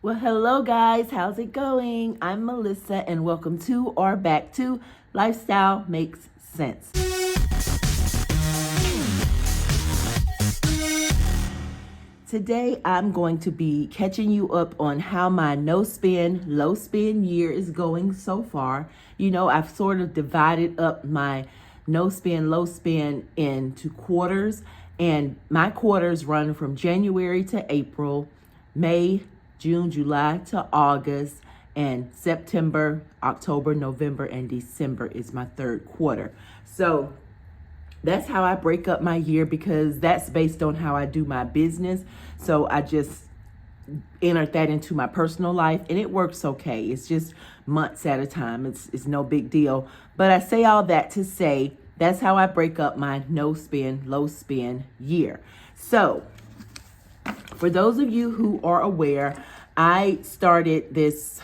Well, hello guys, how's it going? I'm Melissa and welcome to or back to Lifestyle Makes Sense. Today I'm going to be catching you up on how my no spend, low spend year is going so far. You know, I've sort of divided up my no spend, low spend into quarters, and my quarters run from January to April, May, June, July to August, and September, October, November, and December is my third quarter. So that's how I break up my year because that's based on how I do my business. So I just entered that into my personal life and it works okay. It's just months at a time. It's no big deal. But I say all that to say that's how I break up my no spend, low spend year. So for those of you who are aware, I started this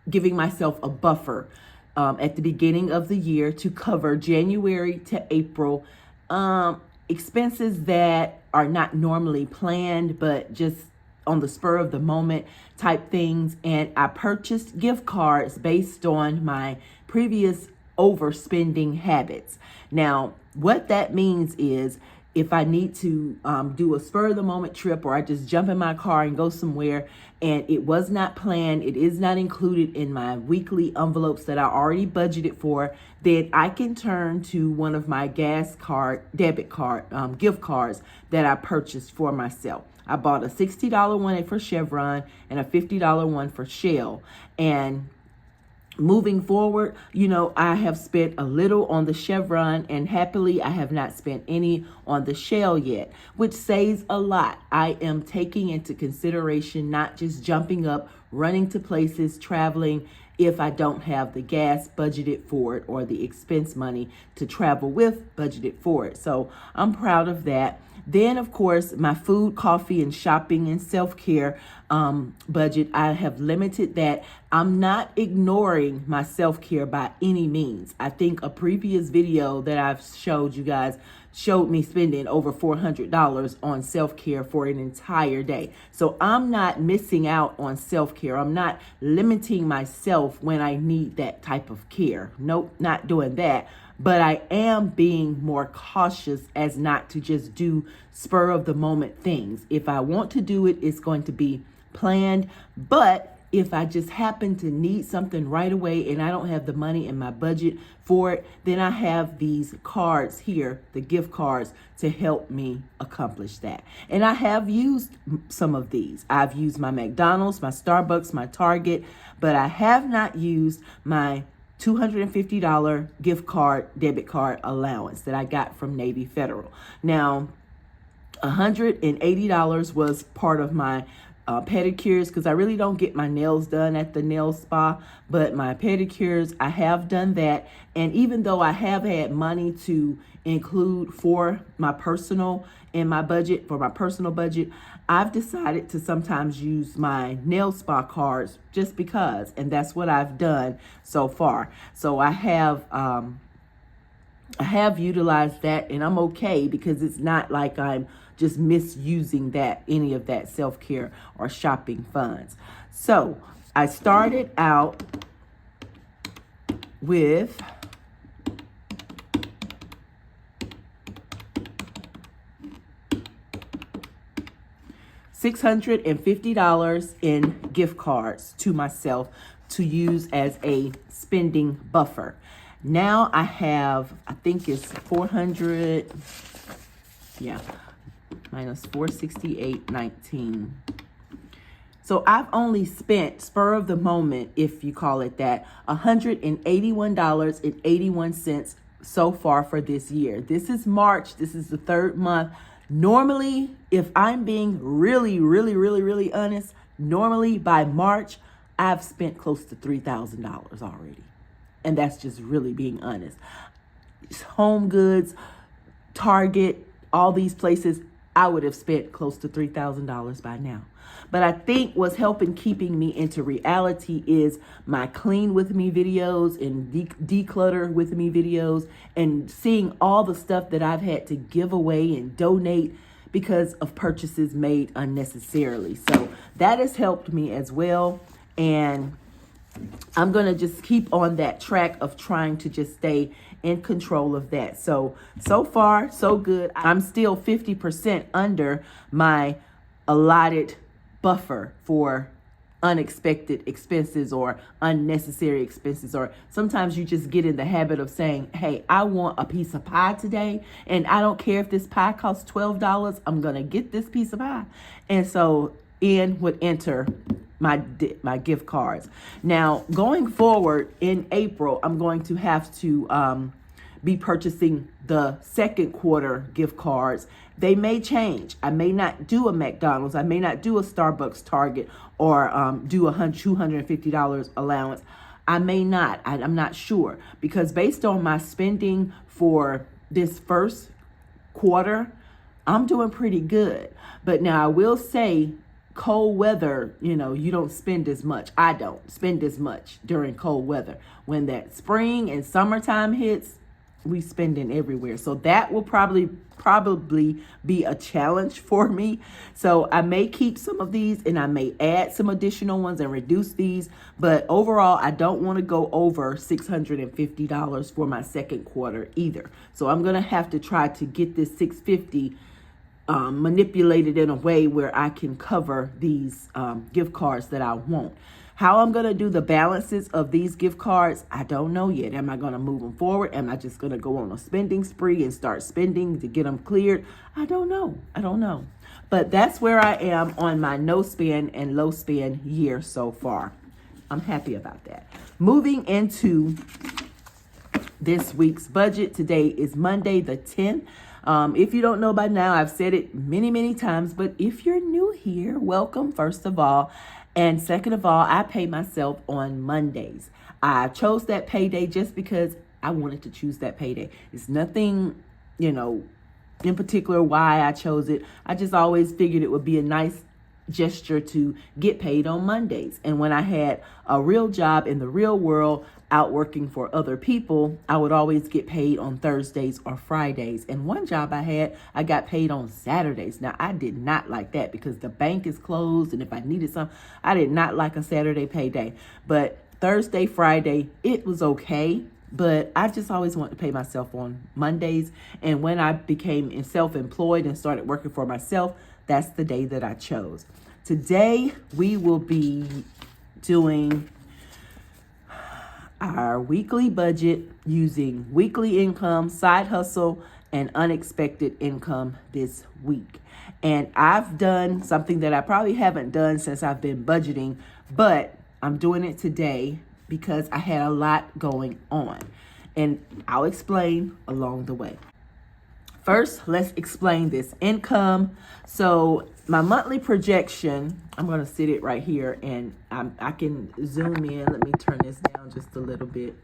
giving myself a buffer at the beginning of the year to cover January to April expenses that are not normally planned, but just on the spur of the moment type things. And I purchased gift cards based on my previous overspending habits. Now, what that means is if I need to do a spur of the moment trip, or I just jump in my car and go somewhere and it was not planned, it is not included in my weekly envelopes that I already budgeted for, then I can turn to one of my gas card, debit card, gift cards that I purchased for myself. I bought a $60 one for Chevron and a $50 one for Shell. And moving forward, you know, I have spent a little on the Chevron and happily I have not spent any on the Shell yet, which says a lot. I am taking into consideration not just jumping up, running to places, traveling if I don't have the gas budgeted for it or the expense money to travel with budgeted for it. So I'm proud of that. Then, of course, my food, coffee, and shopping and self-care budget, I have limited that. I'm not ignoring my self-care by any means. I think a previous video that I've showed you guys showed me spending over $400 on self-care for an entire day. So I'm not missing out on self-care. I'm not limiting myself when I need that type of care. Nope, not doing that. But I am being more cautious as not to just do spur of the moment things. If I want to do it, it's going to be planned. But if I just happen to need something right away and I don't have the money in my budget for it, then I have these cards here, the gift cards, to help me accomplish that. And I have used some of these. I've used my McDonald's, my Starbucks, my Target, but I have not used my $250 gift card, debit card allowance that I got from Navy Federal. Now, $180 was part of my pedicures because I really don't get my nails done at the nail spa, but my pedicures, I have done that. And even though I have had money to include for my personal in my budget, for my personal budget, I've decided to sometimes use my nail spa cards just because, and that's what I've done so far. So I have utilized that and I'm okay because it's not like I'm just misusing that, any of that self-care or shopping funds. So I started out with $650 in gift cards to myself to use as a spending buffer. Now I have, I think it's 400, minus 468.19. So I've only spent, spur of the moment, if you call it that, $181.81 so far for this year. This is March. This is the third month. Normally, if I'm being really honest, normally by March, I've spent close to $3,000 already. And that's just really being honest. Home Goods, Target, all these places, I would have spent close to $3,000 by now. But I think what's helping keeping me into reality is my clean with me videos and declutter with me videos and seeing all the stuff that I've had to give away and donate because of purchases made unnecessarily. So that has helped me as well. And I'm going to just keep on that track of trying to just stay in control of that. So far, so good. I'm still 50% under my allotted buffer for unexpected expenses or unnecessary expenses. Or sometimes you just get in the habit of saying, hey, I want a piece of pie today, and I don't care if this pie costs $12, I'm going to get this piece of pie. And so in would enter my gift cards. Now, going forward in April, I'm going to have to be purchasing the second quarter gift cards. They may change. I may not do a McDonald's. I may not do a Starbucks, Target, or do a $250 allowance. I may not. I'm not sure, because based on my spending for this first quarter, I'm doing pretty good. But now I will say, cold weather, you don't spend as much. I don't spend as much during cold weather. When that spring and summertime hits, we spending everywhere. So that will probably be a challenge for me. So I may keep some of these and I may add some additional ones and reduce these. But overall, I don't want to go over $650 for my second quarter either. So I'm going to have to try to get this $650 manipulated in a way where I can cover these gift cards that I want. How I'm going to do the balances of these gift cards, I don't know yet. Am I going to move them forward? Am I just going to go on a spending spree and start spending to get them cleared? I don't know. But that's where I am on my no spend and low spend year so far. I'm happy about that. Moving into this week's budget. Today is Monday the 10th. If you don't know by now, I've said it many, many times, but if you're new here, welcome, first of all. And second of all, I pay myself on Mondays. I chose that payday just because I wanted to choose that payday. It's nothing, in particular why I chose it. I just always figured it would be a nice gesture to get paid on Mondays. And when I had a real job in the real world, out working for other people, I would always get paid on Thursdays or Fridays. And one job I had, I got paid on Saturdays. Now, I did not like that because the bank is closed, and if I needed something, I did not like a Saturday payday. But Thursday, Friday, it was okay. But I just always wanted to pay myself on Mondays. And when I became self-employed and started working for myself, that's the day that I chose. Today, we will be doing our weekly budget using weekly income, side hustle, and unexpected income this week. And I've done something that I probably haven't done since I've been budgeting, but I'm doing it today because I had a lot going on. And I'll explain along the way. First, let's explain this income. So my monthly projection, I'm going to sit it right here and I can zoom in. Let me turn this down just a little bit.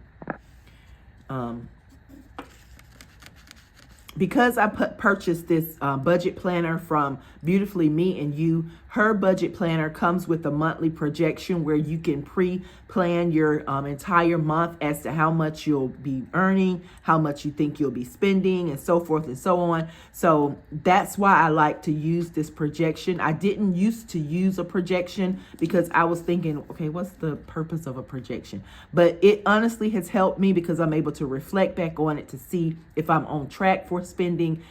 Because I purchased this budget planner from Beautifully Me and You, her budget planner comes with a monthly projection where you can pre-plan your entire month as to how much you'll be earning, how much you think you'll be spending, and so forth and so on. So that's why I like to use this projection. I didn't used to use a projection because I was thinking, okay, what's the purpose of a projection? But it honestly has helped me because I'm able to reflect back on it to see if I'm on track for spending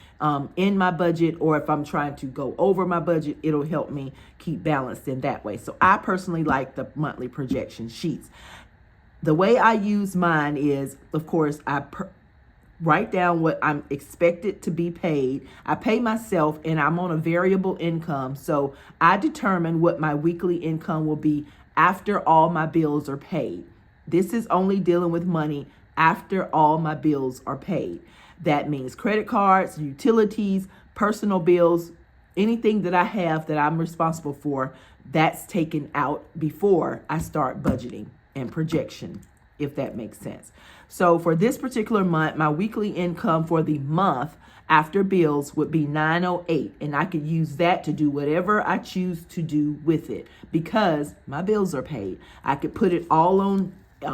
in my budget, or if I'm trying to go over my budget. It'll help me keep balanced in that way. So I personally like the monthly projection sheets. The way I use mine is, of course, I write down what I'm expected to be paid. I pay myself and I'm on a variable income. So I determine what my weekly income will be after all my bills are paid. This is only dealing with money after all my bills are paid. That means credit cards, utilities, personal bills, anything that I have that I'm responsible for, that's taken out before I start budgeting and projection, if that makes sense. So for this particular month, my weekly income for the month after bills would be $908, and I could use that to do whatever I choose to do with it because my bills are paid. I could put it all on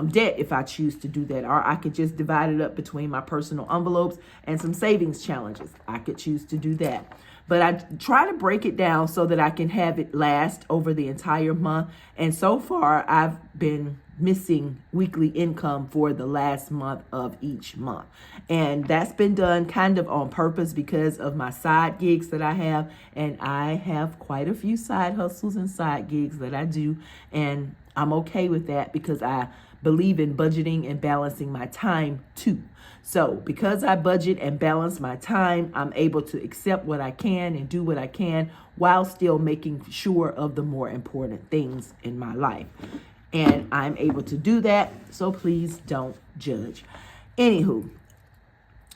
debt if I choose to do that, or I could just divide it up between my personal envelopes and some savings challenges. I could choose to do that. but I try to break it down so that I can have it last over the entire month. And so far, I've been missing weekly income for the last month of each month. And that's been done kind of on purpose because of my side gigs that I have. And I have quite a few side hustles and side gigs that I do. And I'm okay with that because I believe in budgeting and balancing my time too. So because I budget and balance my time, I'm able to accept what I can and do what I can while still making sure of the more important things in my life. And I'm able to do that, so please don't judge. Anywho,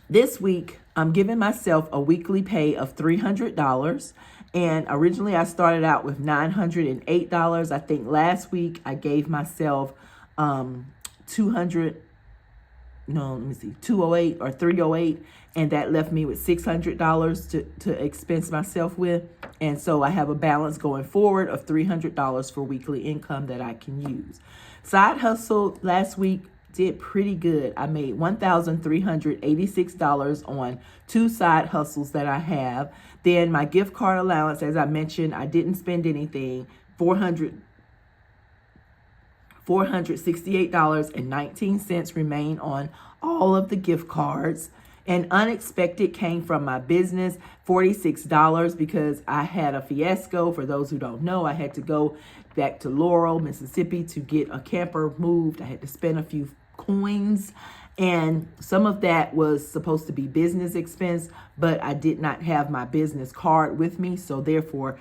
this week, I'm giving myself a weekly pay of $300. And originally, I started out with $908. I think last week, I gave myself 208 or 308, and that left me with $600 to expense myself with. And so I have a balance going forward of $300 for weekly income that I can use. Side hustle last week did pretty good. I made $1,386 on 2 side hustles that I have. Then my gift card allowance, as I mentioned, I didn't spend anything, $468.19 remain on all of the gift cards. And unexpected came from my business, $46, because I had a fiasco. For those who don't know, I had to go back to Laurel, Mississippi to get a camper moved. I had to spend a few coins, and some of that was supposed to be business expense, but I did not have my business card with me. So therefore,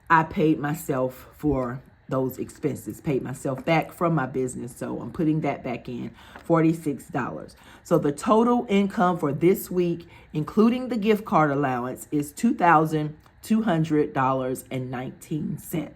I paid myself for those expenses, paid myself back from my business. So I'm putting that back in, $46. So the total income for this week, including the gift card allowance, is $2,200.19.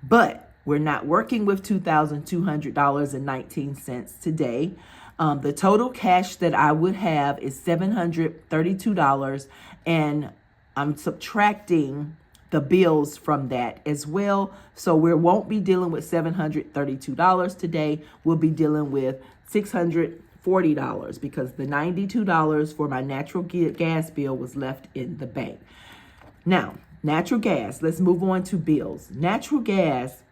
But we're not working with $2,200.19 today. The total cash that I would have is $732, and I'm subtracting the bills from that as well. So we won't be dealing with $732 today. We'll be dealing with $640 because the $92 for my natural gas bill was left in the bank. Now, natural gas, let's move on to bills. Natural gas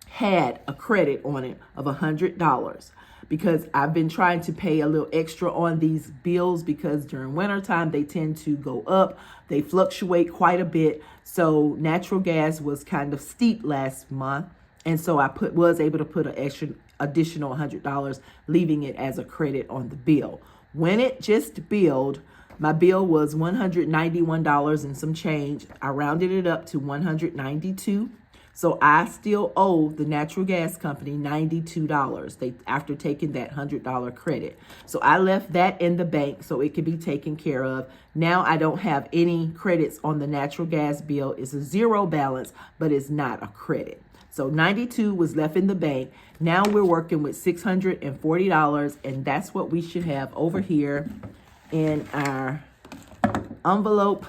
had a credit on it of $100 because I've been trying to pay a little extra on these bills because during wintertime they tend to go up. They fluctuate quite a bit. So natural gas was kind of steep last month. And so I was able to put an additional $100, leaving it as a credit on the bill. When it just billed, my bill was $191 and some change. I rounded it up to $192. So I still owe the natural gas company $92 after taking that $100 credit. So I left that in the bank so it could be taken care of. Now I don't have any credits on the natural gas bill. It's a zero balance, but it's not a credit. So $92 was left in the bank. Now we're working with $640, and that's what we should have over here in our envelope,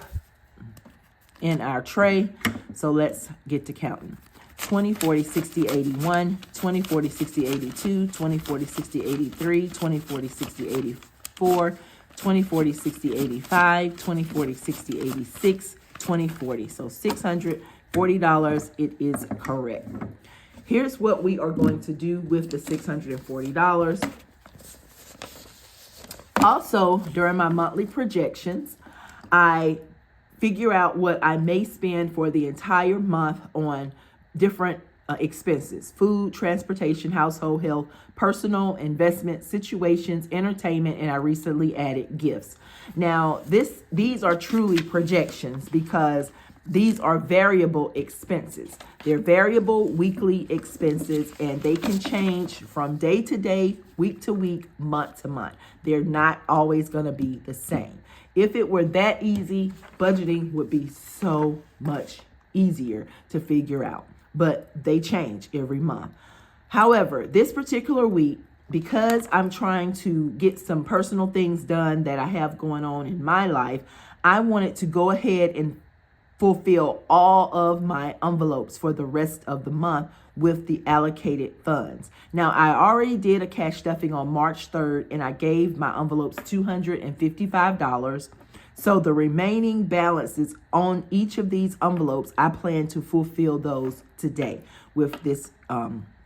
in our tray. So let's get to counting. 20, 40, 60, 81, 20, 40, 60, 82, 20, 40, 60, 83, 20, 40, 60, 84, 20, 40, 60, 85, 20, 40, 60, 86, 20, 40. So $640, it is correct. Here's what we are going to do with the $640. Also, during my monthly projections, I figure out what I may spend for the entire month on different expenses: food, transportation, household, health, personal, investment, situations, entertainment, and I recently added gifts. Now, these are truly projections because these are variable expenses. They're variable weekly expenses, and they can change from day to day, week to week, month to month. They're not always going to be the same. If it were that easy, budgeting would be so much easier to figure out, but they change every month. However, this particular week, because I'm trying to get some personal things done that I have going on in my life, I wanted to go ahead and fulfill all of my envelopes for the rest of the month with the allocated funds. Now, I already did a cash stuffing on March 3rd, and I gave my envelopes $255. So the remaining balances on each of these envelopes, I plan to fulfill those today with this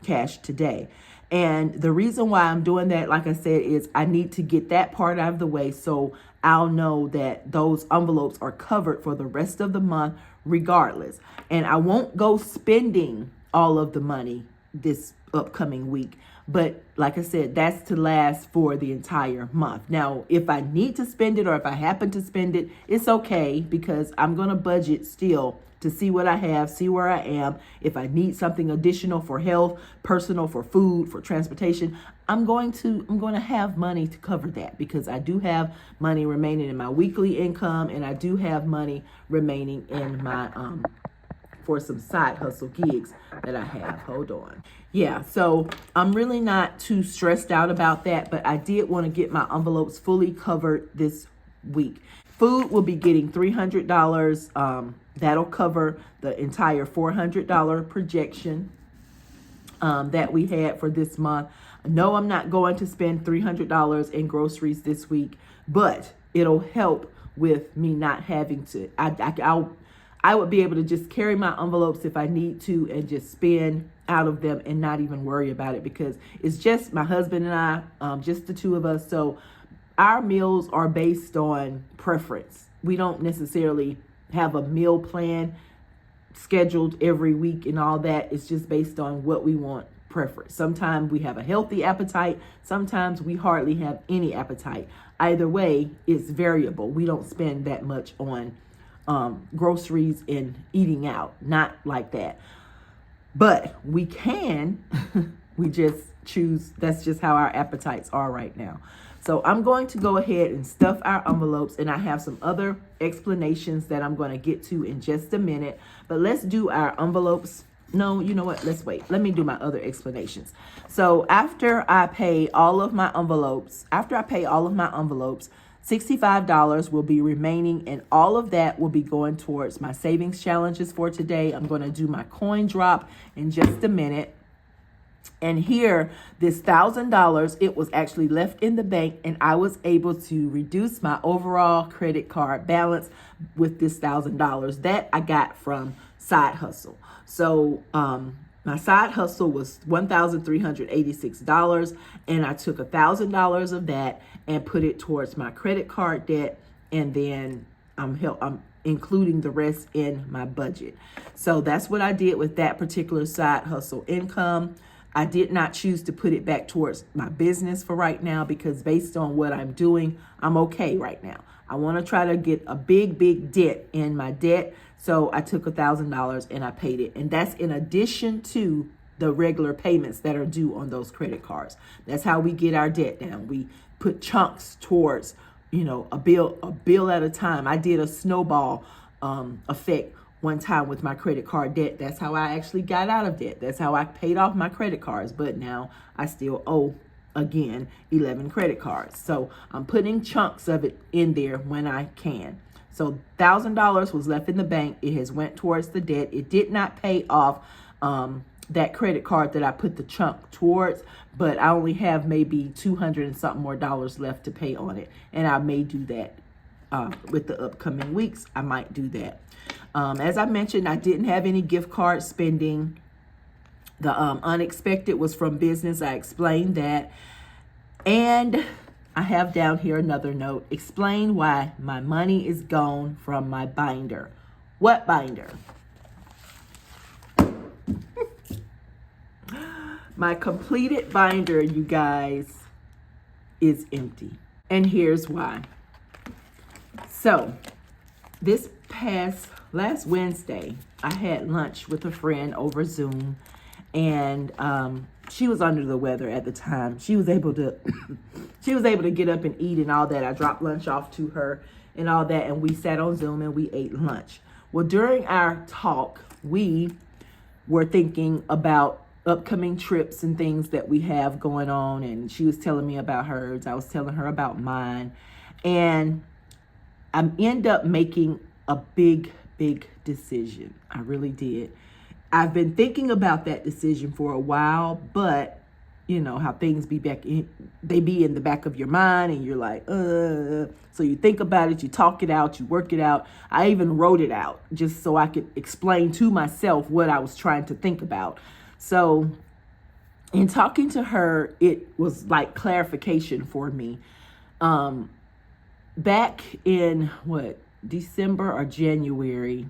cash today. And the reason why I'm doing that, like I said, is I need to get that part out of the way so I'll know that those envelopes are covered for the rest of the month regardless. And I won't go spending all of the money this upcoming week. But like I said, that's to last for the entire month. Now, if I need to spend it or if I happen to spend it, it's okay because I'm going to budget still to see what I have, see where I am. If I need something additional for health, personal, for food, for transportation, I'm going to have money to cover that because I do have money remaining in my weekly income and I do have money remaining in my for some side hustle gigs that I have. Hold on. Yeah, so I'm really not too stressed out about that, but I did want to get my envelopes fully covered this week. Food will be getting $300. That'll cover the entire $400 projection that we had for this month. No, I'm not going to spend $300 in groceries this week, but it'll help with me not having to. I would be able to just carry my envelopes if I need to and just spend out of them and not even worry about it because it's just my husband and I, just the two of us. So our meals are based on preference. We don't necessarily have a meal plan scheduled every week and all that. It's just based on what we want preference. Sometimes we have a healthy appetite. Sometimes we hardly have any appetite. Either way, it's variable. We don't spend that much on groceries and eating out, not like that. But we can, we just choose, that's just how our appetites are right now. So I'm going to go ahead and stuff our envelopes, and I have some other explanations that I'm going to get to in just a minute. But let's do our envelopes. No, you know what? Let's wait. Let me do my other explanations. So after I pay all of my envelopes, $65 will be remaining, and all of that will be going towards my savings challenges for today. I'm going to do my coin drop in just a minute. And here, this $1,000, it was actually left in the bank, and I was able to reduce my overall credit card balance with this $1,000 that I got from side hustle. So my side hustle was $1,386, and I took $1,000 of that and put it towards my credit card debt, and then I'm including the rest in my budget. So that's what I did with that particular side hustle income. I did not choose to put it back towards my business for right now because based on what I'm doing, I'm okay right now. I want to try to get a big dent in my debt. So I took $1,000 and I paid it. And that's in addition to the regular payments that are due on those credit cards. That's how we get our debt down. We put chunks towards, a bill at a time. I did a snowball effect one time with my credit card debt. That's how I actually got out of debt. That's how I paid off my credit cards. But now I still owe, again, 11 credit cards. So I'm putting chunks of it in there when I can. So $1,000 was left in the bank. It has went towards the debt. It did not pay off that credit card that I put the chunk towards, but I only have maybe $200 and something more left to pay on it. And I may do that with the upcoming weeks. I might do that. As I mentioned, I didn't have any gift card spending. The unexpected was from business. I explained that. And I have down here another note. Explain why my money is gone from my binder. What binder? My completed binder, you guys, is empty. And here's why. So, last Wednesday, I had lunch with a friend over Zoom, and she was under the weather at the time. She was able to get up and eat and all that. I dropped lunch off to her and all that, and we sat on Zoom and we ate lunch. Well, during our talk, we were thinking about upcoming trips and things that we have going on, and she was telling me about hers. I was telling her about mine, and I end up making a big decision. I really did. I've been thinking about that decision for a while, but how things they be in the back of your mind, and you're like, so you think about it, you talk it out, you work it out. I even wrote it out just so I could explain to myself what I was trying to think about. So in talking to her, it was like clarification for me. Back in December or January,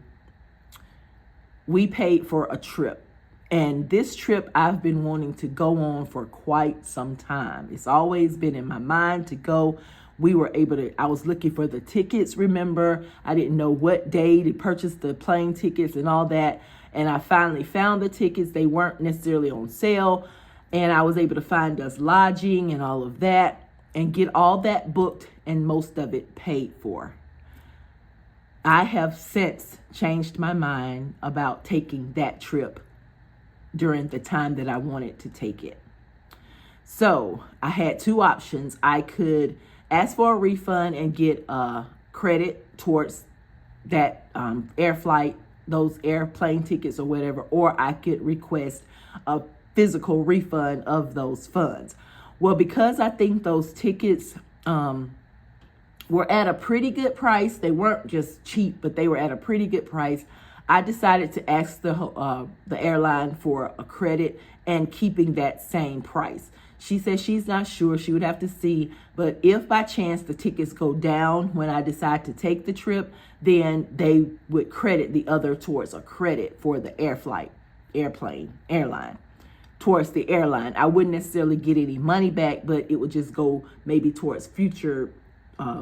we paid for a trip. And this trip I've been wanting to go on for quite some time. It's always been in my mind to go. I was looking for the tickets, remember? I didn't know what day to purchase the plane tickets and all that. And I finally found the tickets. They weren't necessarily on sale. And I was able to find us lodging and all of that and get all that booked and most of it paid for. I have since changed my mind about taking that trip during the time that I wanted to take it. So I had two options. I could ask for a refund and get a credit towards that air flight, those airplane tickets or whatever, or I could request a physical refund of those funds. Well, because I think those tickets were at a pretty good price, they weren't just cheap, but they were at a pretty good price, I decided to ask the airline for a credit and keeping that same price. She said she's not sure. She would have to see. But if by chance the tickets go down when I decide to take the trip, then they would credit the other towards a credit for the airline, towards the airline. I wouldn't necessarily get any money back, but it would just go maybe towards future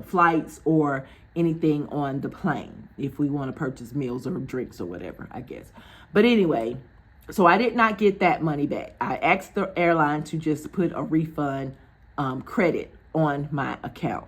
flights or anything on the plane if we want to purchase meals or drinks or whatever, I guess. But anyway, so I did not get that money back. I asked the airline to just put a refund credit on my account.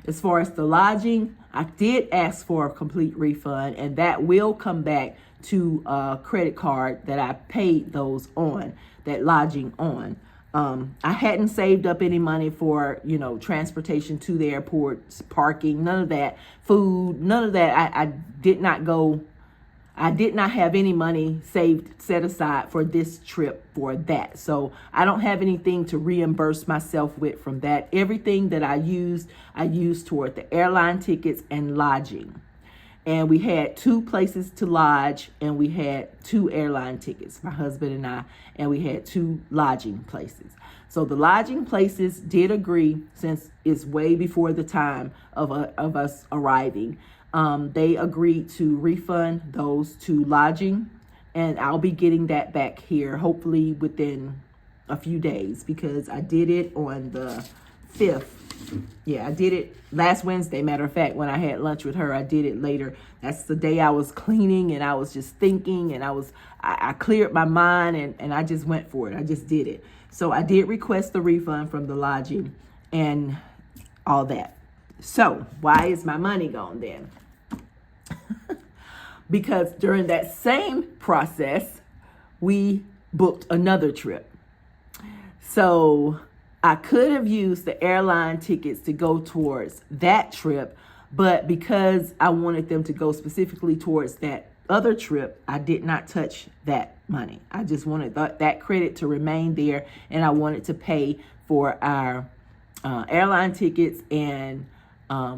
As far as the lodging, I did ask for a complete refund, and that will come back to a credit card that I paid those on, that lodging on. I hadn't saved up any money for, transportation to the airport, parking, none of that, food, none of that. I did not have any money set aside for this trip for that. So I don't have anything to reimburse myself with from that. Everything that I used toward the airline tickets and lodging. And we had 2 places to lodge, and we had 2 airline tickets, my husband and I, and we had 2 lodging places. So the lodging places did agree, since it's way before the time of us arriving. They agreed to refund those 2 lodging, and I'll be getting that back here, hopefully within a few days, because I did it on the 5th. Yeah, I did it last Wednesday. Matter of fact, when I had lunch with her, I did it later. That's the day I was cleaning and I was just thinking, and I cleared my mind and I just went for it. I just did it. So I did request the refund from the lodging and all that. So why is my money gone then? Because during that same process, we booked another trip. So I could have used the airline tickets to go towards that trip, but because I wanted them to go specifically towards that other trip, I did not touch that money. I just wanted that credit to remain there, and I wanted to pay for our airline tickets, and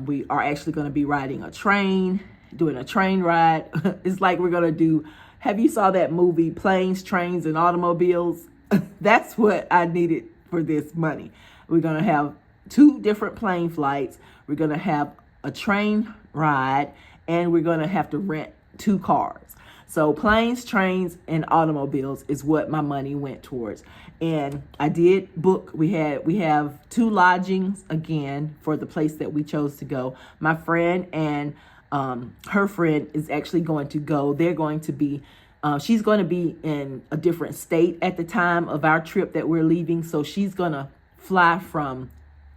we are actually going to be riding a train, doing a train ride. It's like we're going to do, have you saw that movie, Planes, Trains, and Automobiles? That's what I needed for this money. We're going to have 2 different plane flights. We're going to have a train ride, and we're going to have to rent 2 cars. So planes, trains, and automobiles is what my money went towards. And I did book, we have 2 lodgings again for the place that we chose to go. My friend and her friend is actually going to go. They're going to be she's going to be in a different state at the time of our trip that we're leaving. So she's going to fly from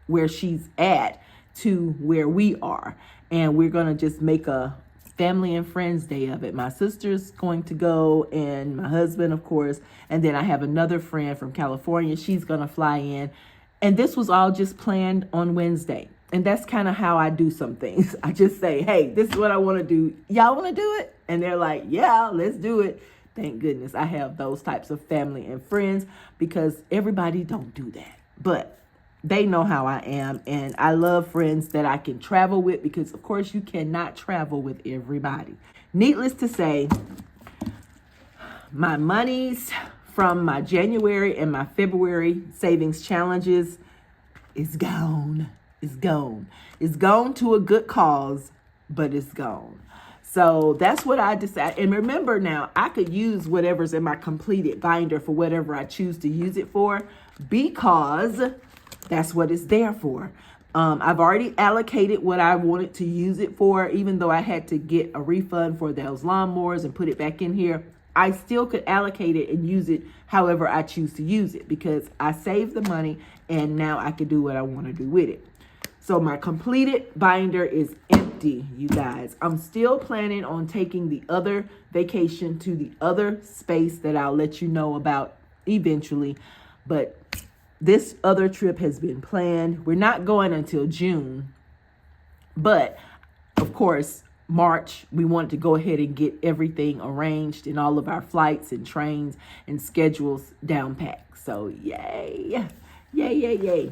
where she's at to where we are. And we're going to just make a family and friends day of it. My sister's going to go, and my husband, of course. And then I have another friend from California. She's going to fly in. And this was all just planned on Wednesday. And that's kind of how I do some things. I just say, hey, this is what I want to do. Y'all want to do it? And they're like, yeah, let's do it. Thank goodness I have those types of family and friends, because everybody don't do that. But they know how I am, and I love friends that I can travel with, because of course you cannot travel with everybody. Needless to say, my monies from my January and my February savings challenges is gone. It's gone. It's gone to a good cause, but it's gone. So that's what I decided. And remember now, I could use whatever's in my completed binder for whatever I choose to use it for, because that's what it's there for. I've already allocated what I wanted to use it for, even though I had to get a refund for those lawnmowers and put it back in here. I still could allocate it and use it however I choose to use it, because I saved the money and now I can do what I want to do with it. So my completed binder is empty, you guys. I'm still planning on taking the other vacation to the other space that I'll let you know about eventually. But this other trip has been planned. We're not going until June. But, of course, March, we wanted to go ahead and get everything arranged and all of our flights and trains and schedules down packed. So, yay. Yay, yay, yay.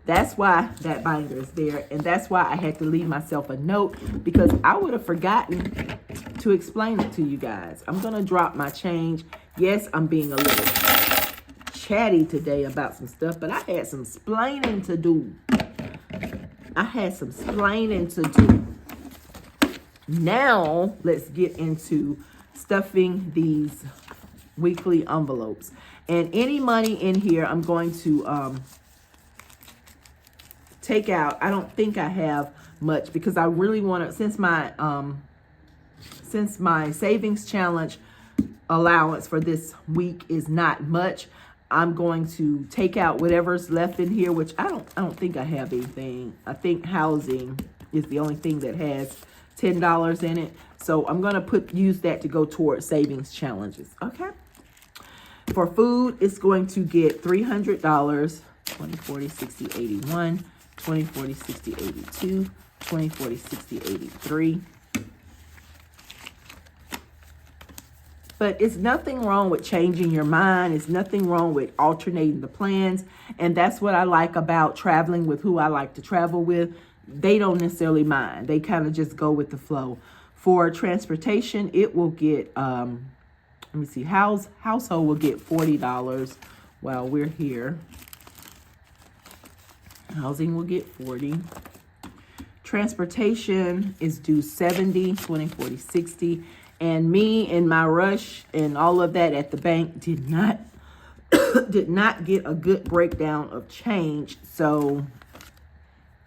That's why that binder is there. And that's why I had to leave myself a note, because I would have forgotten to explain it to you guys. I'm going to drop my change. Yes, I'm being a little chatty today about some stuff, but I had some splaining to do. Now, let's get into stuffing these weekly envelopes. And any money in here, I'm going to take out. I don't think I have much, because I really want to, since my savings challenge allowance for this week is not much, I'm going to take out whatever's left in here, which I don't think I have anything. I think housing is the only thing that has $10 in it. So I'm going to use that to go towards savings challenges. Okay. For food, it's going to get $300. 20, 40, 60, 81, 20, 40, 60, 82, 20, 40, 60, 83. But it's nothing wrong with changing your mind. It's nothing wrong with alternating the plans. And that's what I like about traveling with who I like to travel with. They don't necessarily mind. They kind of just go with the flow. For transportation, it will get, let me see, household will get $40 while we're here. Housing will get $40. Transportation is due $70, 20, 40, 60. And me and my rush and all of that at the bank did not get a good breakdown of change. So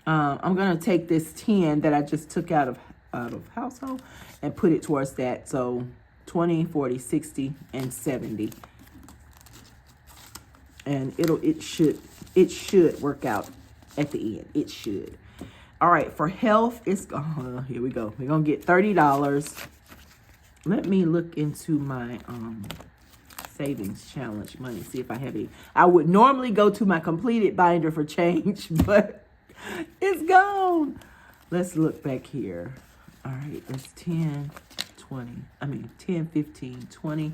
I'm going to take this 10 that I just took out of household and put it towards that. So 20, 40, 60, and 70. And it should work out at the end. It should. All right, for health, it's here we go. We're going to get $30. Let me look into my savings challenge money, see if I have any. I would normally go to my completed binder for change, but it's gone. Let's look back here. All right, that's 10, 15, 20.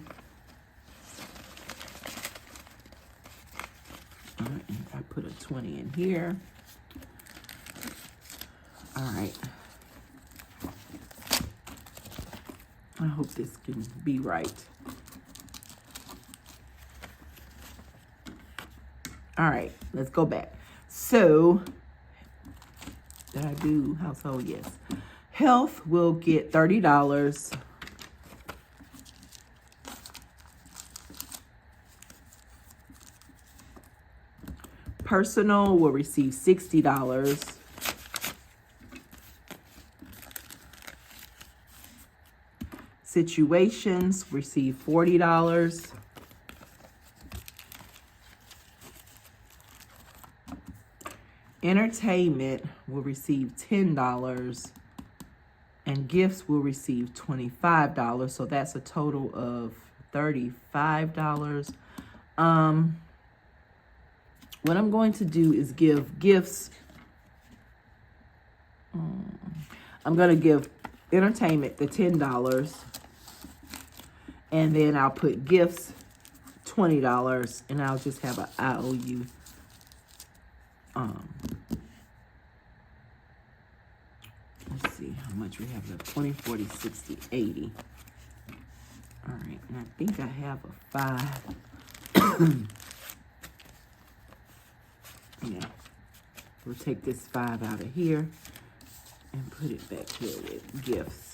All right, and I put a 20 in here. All right. I hope this can be right. All right, let's go back. So, did I do household? Yes. Health will get $30. Personal will receive $60. Situations receive $40. Entertainment will receive $10. And gifts will receive $25. So that's a total of $35. What I'm going to do is give gifts. I'm going to give entertainment the $10. And then I'll put gifts, $20, and I'll just have an IOU. Let's see how much we have left. 20, 40, 60, 80. All right, and I think I have a 5. Yeah, we'll take this 5 out of here and put it back here with gifts.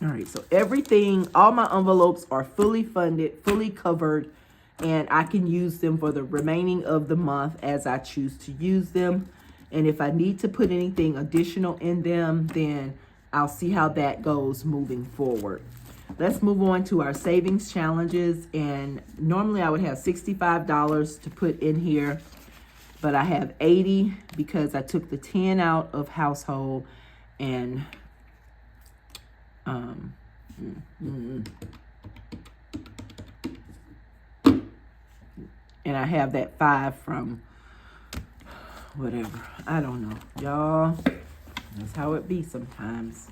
All right, so everything, all my envelopes are fully funded, fully covered, and I can use them for the remaining of the month as I choose to use them. And if I need to put anything additional in them, then I'll see how that goes moving forward. Let's move on to our savings challenges. And normally I would have $65 to put in here, but I have 80 because I took the 10 out of household and and I have that 5 from whatever. I don't know, y'all. That's how it be sometimes.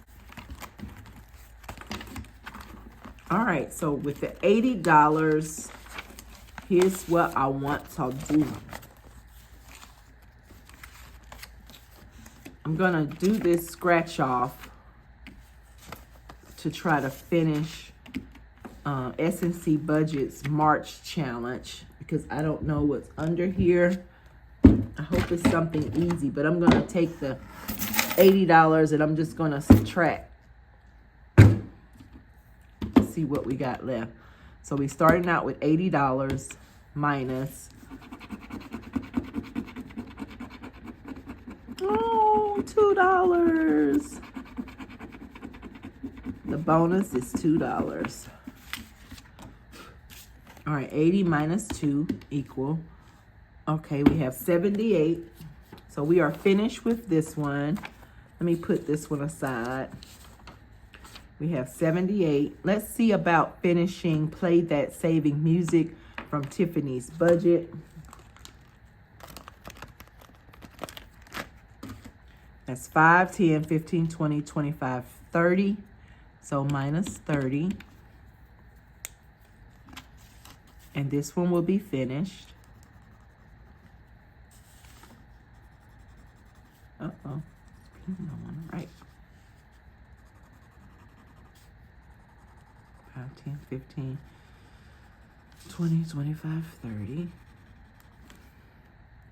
All right, so with the $80, here's what I want to do. I'm gonna do this scratch off to try to finish S&C Budget's March challenge because I don't know what's under here. I hope it's something easy, but I'm gonna take the $80 and I'm just gonna subtract. See what we got left. So we starting out with $80 minus $2. The bonus is $2. All right, 80 minus 2 equal. Okay, we have 78. So we are finished with this one. Let me put this one aside. We have 78. Let's see about finishing Play That Saving Music from Tiffany's Budget. That's 5, 10, 15, 20, 25, 30. So minus 30. And this one will be finished. Uh-oh. Right. 5, 10, 15, 20, 25, 30.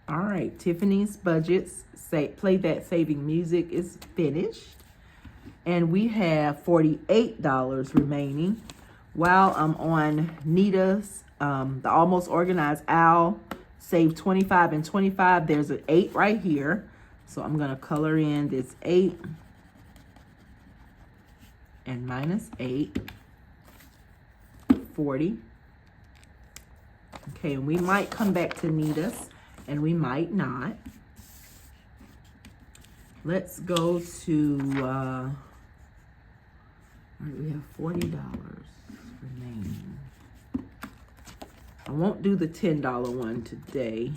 All right, Tiffany's Budgets, Play That Saving Music is finished. And we have $48 remaining. While I'm on Nita's, the Almost Organized Owl, save 25 and 25. There's an 8 right here. So I'm going to color in this 8 and minus 8. 40. Okay, and we might come back to Nita's and we might not. Let's go to, all right, we have $40 remaining. I won't do the $10 one today.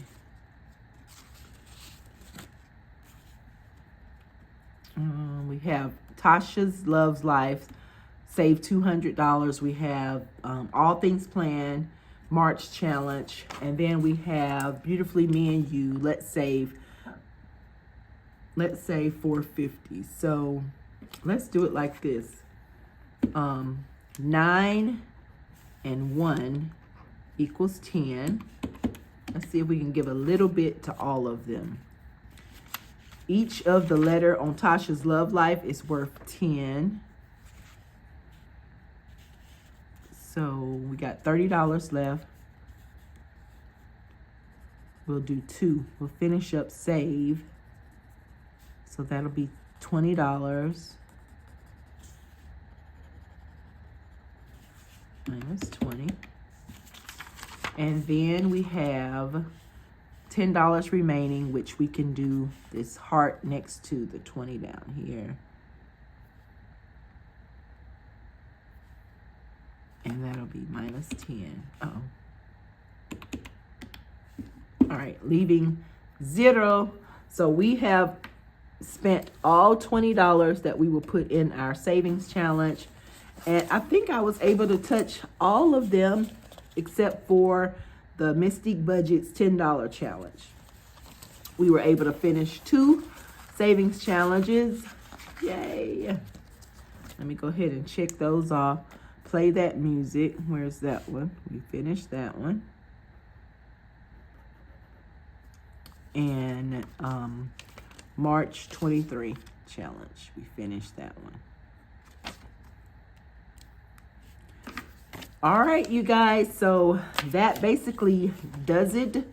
We have Tasha's Loves Life, save $200. We have All Things Planned, March Challenge. And then we have Beautifully Me and You, let's say $450. So let's do it like this. 9 and 1 equals 10. Let's see if we can give a little bit to all of them. Each of the letter on Tasha's Love Life is worth 10. So we got $30 left. We'll do 2. We'll finish up save. So that'll be $20. Minus 20. And then we have $10 remaining, which we can do this heart next to the 20 down here. And that'll be minus 10. Uh-oh. All right, leaving 0. So we have spent all $20 that we will put in our savings challenge. And I think I was able to touch all of them except for the Mystique Budget's $10 challenge. We were able to finish 2 savings challenges. Yay. Let me go ahead and check those off. Play that music. Where's that one? We finished that one. And March 23 challenge. We finished that one. All right, you guys. So that basically does it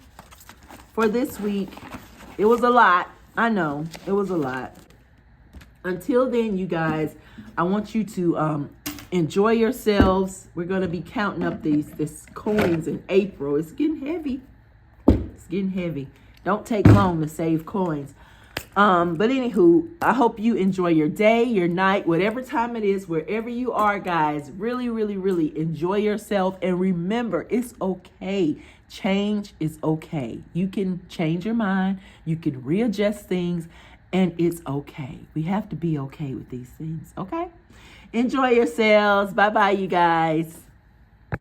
for this week. It was a lot. I know. It was a lot. Until then, you guys, I want you to enjoy yourselves. We're going to be counting up this coins in April. It's getting heavy. It's getting heavy. Don't take long to save coins. But anywho, I hope you enjoy your day, your night, whatever time it is, wherever you are, guys. Really, really, really enjoy yourself. And remember, it's okay. Change is okay. You can change your mind. You can readjust things. And it's okay. We have to be okay with these things, okay? Enjoy yourselves. Bye-bye, you guys.